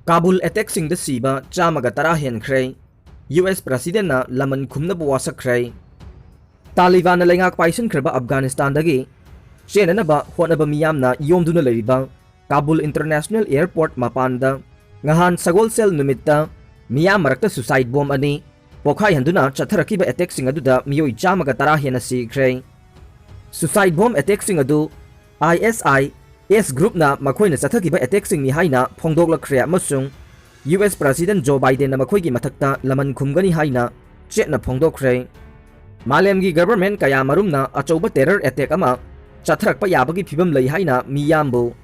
Kabul attack सिंह सीबा चामग तरा हेनख्रे US प्रेसिडेंट लमन खुमनब वासख्रे तालिबान लेंगाक पाइसनख्रब अफगानिस्तान दगी चेननब होनब मियामना योमदुना लेरिबा काबुल इंटरनेशनल एयरपोर्ट मपानदा nghan sagolsel numitta miyam marakta suicide bomb ani pokhai handuna chatharakiba attack sing aduda miyoi chamaga tara hena sikre suicide bomb attack sing adu ISIS group na makhoina chathakiba attack sing ni haina phongdok lakhre amasung US President Joe Biden na makhoi gi mathakta laman khumgani haina chetna phongdokre malem gi government kaya marumna achouba terror attack ama chatharakpa yabagi phibam lei haina miyambu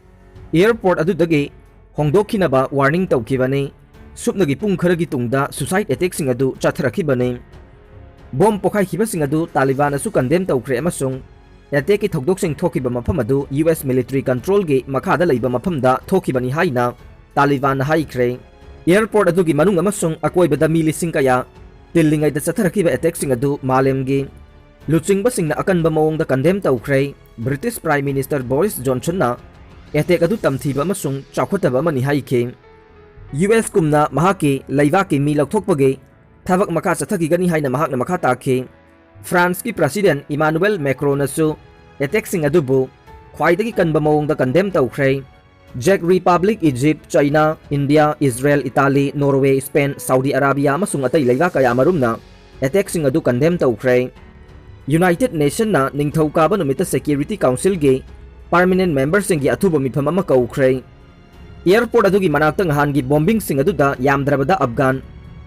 airport adudagi होंदोखिनबा warning तौखिबने सुपनगी पुंग खरगी तुंगदा suicide attack सिंग अदु चाथरखिबने bomb पोखाइखिबा सिंग अदु तालिबान असु कंडेम तौख्रे अमसुंग अटैक की थौदोक सिंग थोखिबा मफम अदु US मिलिटरी कंट्रोल गे मखादा लैबा मफमदा थोखिबनी हाइना तालिबान हाइख्रे एयरपोर्ट अदुगी मनुंग अमसुंग अकोइबदा मी लिसिंग कया तिल्लिंगैदा चाथरखिबा अटैक सिंग अदु मालेमगी लुचिंगबा सिंगना अकनबा मओंगदा कंडेम तौख्रे British prime minister Boris Johnson ना अटैक अदु तमथीबा अमसुंग चाखोतबा मनि हाइखे US कुमना महाके लैवाके मी लौथोकपगे थबक मखा चथगिगनी हाइना महाकना मखा ताखे फ्रांस की प्रेसिडेंट इमानुएल मैक्रोन असु अटैक सिंग अदुबु ख्वाइदगी कनबा मओंगदा कंडेम तौख्रे जेक Republic Egypt China India Israel Italy Norway Spain Saudi Arabia अमसुंग अतै लैवा कया मरुमना अटैक सिंग अदु कंडेम तौख्रे यूनाइटेड नेशन ना निंगथौकाबा नुमिता सिक्योरिटी काउंसिल गे परमानेंट मेंबर सिंह की अथुब मिफम अमा कौख्रे airport अदुगी मनाक्ता nghan gi bombing sing aduda yamdrabada afghan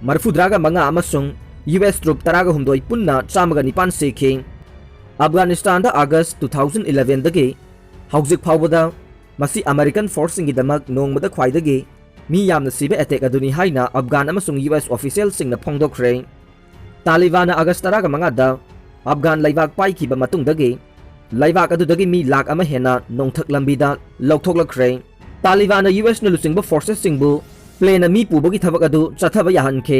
marfudraga manga amasung US troop taraga humdoi punna chamaga nipan sekhe afghanistan da august 2011 dagi hauzik phawbada masi american force sing gi damak nongmada khwaidagi mi yamna sibe attack aduni haina afghan amasung US official sing na phongdokre taliban august taraga manga da afghan laibak pai ki ba matung dagi लाइवाक अदुदगी मी लाख अमा हेना नोंथक लंबीदा लौथोकलख्रे Taliban US न लुचिंगबा forces सिंगबु plane मी पुबगी थबक अदु चथबा याहनखे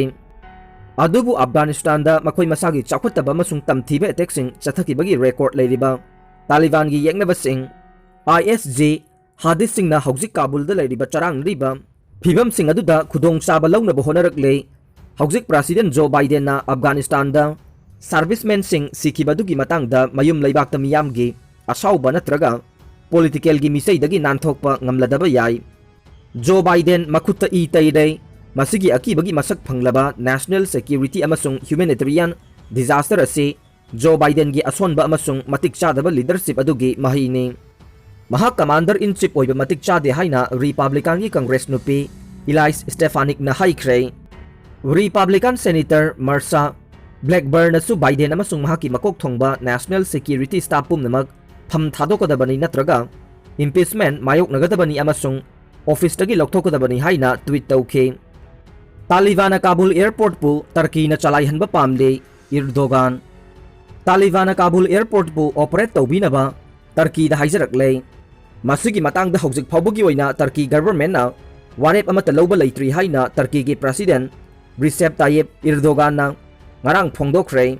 अदुबु अफगानिस्तान दा मखोय मसागी चाखोतबा अमसुंग तमथीबा attack सिंग चथकिबगी record लेरिबा Taliban गी येंगनबा सिंग ISJ हादिस सिंग ना हौजिक काबुल दा लेरिबा चरांग रिबा फिबम सिंग अदुदा खुदोंग चाबा लौनबा होनरकले हौजिक president Joe Biden ना अफगानिस्तान दा serviceman Singh सिखिबदुगी मतंगदा मयुम लैबाक्ता मियामगी असाउबा नत्रगा political गी मिसैदगी नानथोकपा ngamladaba याय जो बाइडेन मखुत्ता ई तैदे मसिगी अकीबगी मसक फंगलबा नेशनल सिक्योरिटी अमसुंग ह्यूमैनिटेरियन डिजास्टर असे जो बाइडेन गी असोनबा अमसुंग मतिक चादबा लीडरशिप अदुगी महिने महा कमांडर इन चीफ ओइबा मतिक चादे हाइना रिपब्लिकन गी कांग्रेस नुपी इलाइस स्टेफानिक ना हाइख्रे रिपब्लिकन सेनेटर मर्सा ब्लैकबर्न असु बाइडेन अमसुंग महाकी मकोक थोंगबा नेशनल सिक्योरिटी स्टाफ पुमनमक फम थादोकदबनी नत्रगा इम्पीचमेंट मायोकनगदबनी अमसुंग ऑफिस तगी लौथोकदबनी हाइना ट्वीट तौखे तालिबान काबुल एयरपोर्ट पु टर्की न चलाइहनबा पामले इर्दोगान तालिबान काबुल एयरपोर्ट पु ऑपरेट तौबिनबा टर्की दा हाइजरकले मसिगी मतंग दा हौजिक फावबगी ओइना टर्की गवर्नमेंट ना वारेप अमत लौबा लैत्रि हाइना टर्की गी प्रेसिडेंट रिसेप तायिप इर्दोगान ना ngarang phongdokre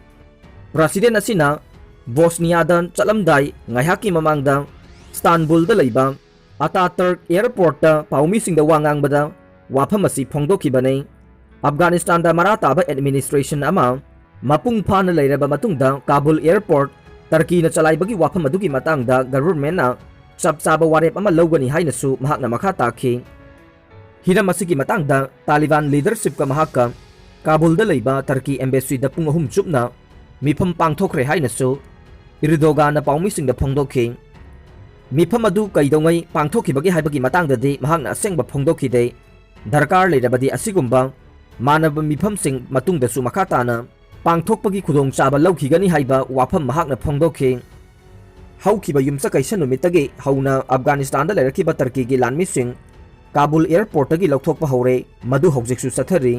president asina bosnia dan chalamdai ngaihaki mamangda istanbul da leiba ataturk airport ta paumi sing da wangang bada wafam asi phongdokibane afghanistan da marata ba administration ama mapung phana leiraba matungda kabul airport turkey na chalaibagi wafam adugi matangda government na chapchaba warep ama logani haina su mahakna makha takhi hiram asigi matangda taliban leadership ka mahaka Kabul दा लैबा Turkey embassy दा पुंग अहुम चुपना मिफम पांगथोखरे हाइनसु इर्दोगान ना पाउमी सिंग दा फोंगदोखे मिफम अदु कैदोंगै पांगथोखिबगी हाइबगी मतंगददि महांगना असेंगबा फोंगदोखिदे दरकार लेरबदी असिगुंबा मानब मिफम सिंग मतुंगदसु मखाताना पांगथोकपगी खुदोंग चाबा लौखिगनी हाइबा वाफम महांगना फोंगदोखे हौखिबा युमसा कैसन नुमितगे हौना अफगानिस्तान दा लेरखिबा टर्की गी लानमी सिंग काबुल एयरपोर्ट तगी लौथोकपा हौरे मदु हौजिकसु सथरी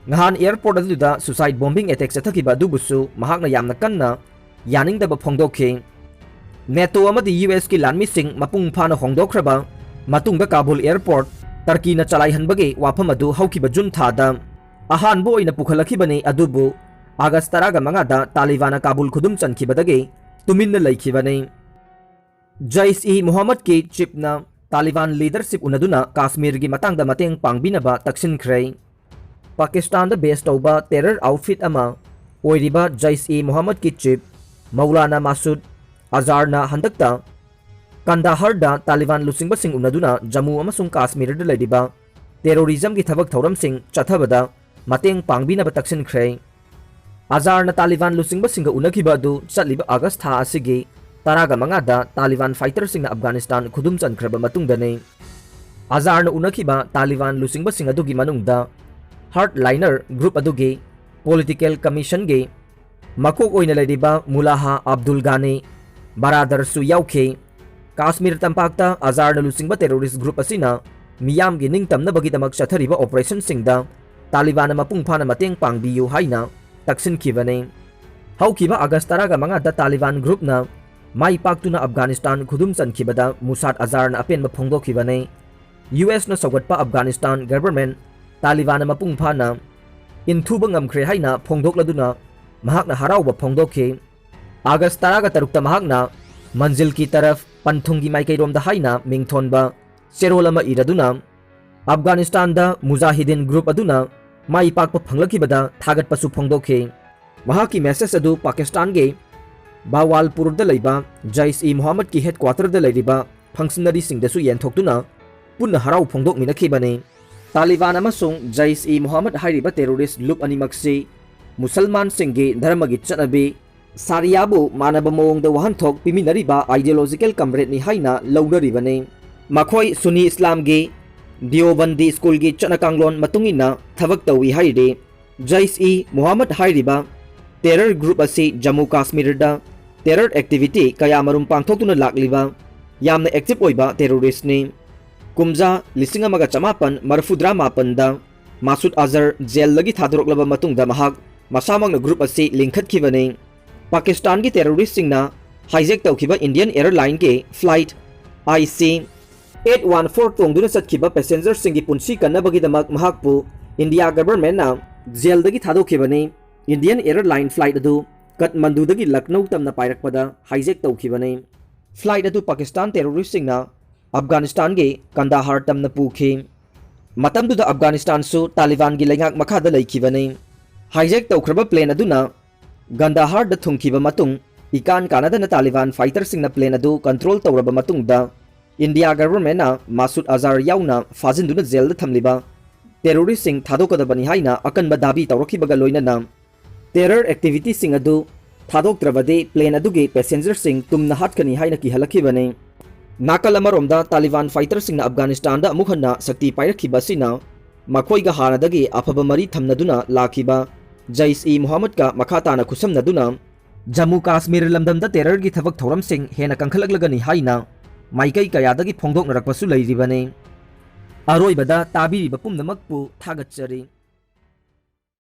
nghan airport aduda suicide bombing attack chathkiba dubusu mahakna yamna kanna yaningdaba phongdokhe NATO amadi US ki lanmi sing mapung phana hongdokraba matungda Kabul airport Turkey na chalaihanbage wafam adu haukiba June thada ahanbo oina pukhalakibani adubu August taraga mangada Taliban Kabul khudum chankibadage tuminna laikhibane Jaish-e-Mohammed ki chief na Taliban leadership उनदुना काश्मीर की मतंगदा मतेंग पांगबिनबा तक्सिनख्रे Pakistan base तौबा terror outfit अमा ओइरिबा जैश-ए मोहम्मद की चीफ मौलाना मासूद अजहरना हंदकता कंदाहारदा तालिबान लुसिंगबसिंग उनदुना जम्मू अमसुंग काश्मीरदा लेरिबा टेरोरिज्म की थबक थौरमसिंग चथबदा मतेंग पांगबिनबा तक्सिनख्रे अजहरना तालिबान लुसिंगबसिंग उनखिबा अदु चटलिबा अगस्त था असिगी तरागा मंगादा तालिबान फाइटरसिंग अफगानिस्तान खुदुम चनख्रबा मतुंगदने अजहरना उनखिबा तालिबान लुसिंगबसिंग अदुगी मनुंगदा हार्टलाइनर ग्रुप अदुगी पॉलिटिकल कमीशन गे मकोक ओइना लेरिबा मुलाहा अब्दुल गानी बरादर सु याउखे काश्मीर तंपाक्ता अजहरना लुसिंगबा टेरोरिस्ट ग्रुप असिना मियाम गी निंगतमनबगीदमक चथरिबा ऑपरेशन सिंगदा तालिबान मपुंग फाना mateंग पांगबियु हाइना तक्सिनखिबने हौखिबा अगस्त 15 तालिबान ग्रुपना माई पाक्तुना अफगानिस्तान खुदुम चनखिबदा मुसाद अजहरना अपेनबा फोंदोखिबने यूएस न सौगटपा अफगानिस्तान गवर्नमेंट तालिबान मपुंग फाना इंथुबा ngamkhre haina phongdokladuna mahakna harauba phongdokhi अगस्त 13 mahakna मंजिल की तरफ पंथुंगी माइकैरोमदा हाइना मिंगथोनबा सेरोल अमा इरदुना अफगानिस्तान दा मुजाहिदीन ग्रुप अदुना माई पाकपा फंगलखिबदा थागतपसु फोंदोखि महाकी मेसेज अदु पाकिस्तान गे बावालपुर दा लैबा जैश-ए मोहम्मद की हेडक्वार्टर दा लैरिबा फंक्शनरी सिंगदसु येंथोक्तुना पुन्ना हराउ फोंदोकमिनखिबने तालिबान अमसुंग जैश-ए मोहम्मद हाइरिबा टेरोरिस्ट लुप अनिमक्सी मुसलमान सिंगे धर्म की चटनबी सारियाबु मानब मओंगदा वहनथोक पिमिनरिबा आइडियोलॉजिकल कमरेड नि हाइना लौनरिबने मखोय सुनी इस्लाम गे दियोबंदी स्कूल की चटनकांगलोन मतुंगिना थबक तौई हाइरे जैश-ए मोहम्मद हाइरिबा टेरर ग्रुप असी जम्मू काश्मीर दा टेरर एक्टिविटी कया मरुम पांथोक्तुना लाक्लिबा यामना एक्टिव ओइबा टेरोरिस्ट ने कुमजा 1954 दा मासूद अजहर जेल लगी थादोरक्लबा मतुंगदा महक मसामंगना ग्रुप असी लिंखतखिबने पाकिस्तान की टेरोरिस्ट सिंगना हाइजेक तौखिबा इंडियन एयरलाइन के फ्लाइट IC 814 तोंगदुना चटखिबा पैसेंजर सिंगी पुंसी कन्नबगीदमक महकपु इंडिया गवर्नमेंट ना जेल दगी थादोखिबने इंडियन एयरलाइन फ्लाइट अदु कठमंडूदगी लखनऊ तमना पायरकपदा हाइजेक तौखिबने फ्लाइट अदु पाकिस्तान टेरोरिस्ट सिंगना अफगानिस्तान के कंदाहार तमना पुखि मतमदुदा अफगानिस्तान सु तालिबान की लेंगाक मखादा लैखिबने हाइजेक तौख्रबा प्लेन अदुना गंदाहार द थुंखिबा मतुंग इकान कानादना तालिबान फाइटर सिंगना प्लेन अदु कंट्रोल तौरबा मतुंगदा इंडिया गवर्नमेंट ना मासूद अजहर याउना फाजिनदुना जेल द थमलिबा टेरोरिस्ट सिंग थादोकदबनी हाइना अकनबा दाबी तौरखिबगा लोइनना टेरर एक्टिविटी सिंग अदु थादोक्त्रबदे प्लेन अदुगे पैसेंजर सिंग तुमना हाटकनी हाइना किहलखिबने नाकल अमरोमदा तालिबान फाइटर सिंगना अफगानिस्तान दा अमुक हन्ना शक्ति पाइरखिबसिना मखोइगा हानादगी अफबा मरी थमनदुना लाखिबा जैश-ए मोहम्मद का मखाताना खुसमनदुना जम्मू काश्मीर लमदम दा टेरर की थबक थौरम सिंग हेना कंखलगलगनी हाइना माइकै कयादगी फोंदोकनरकपसु लैरिबने अरोइबदा ताबिरिबा पुमनमकपु थागतचरी।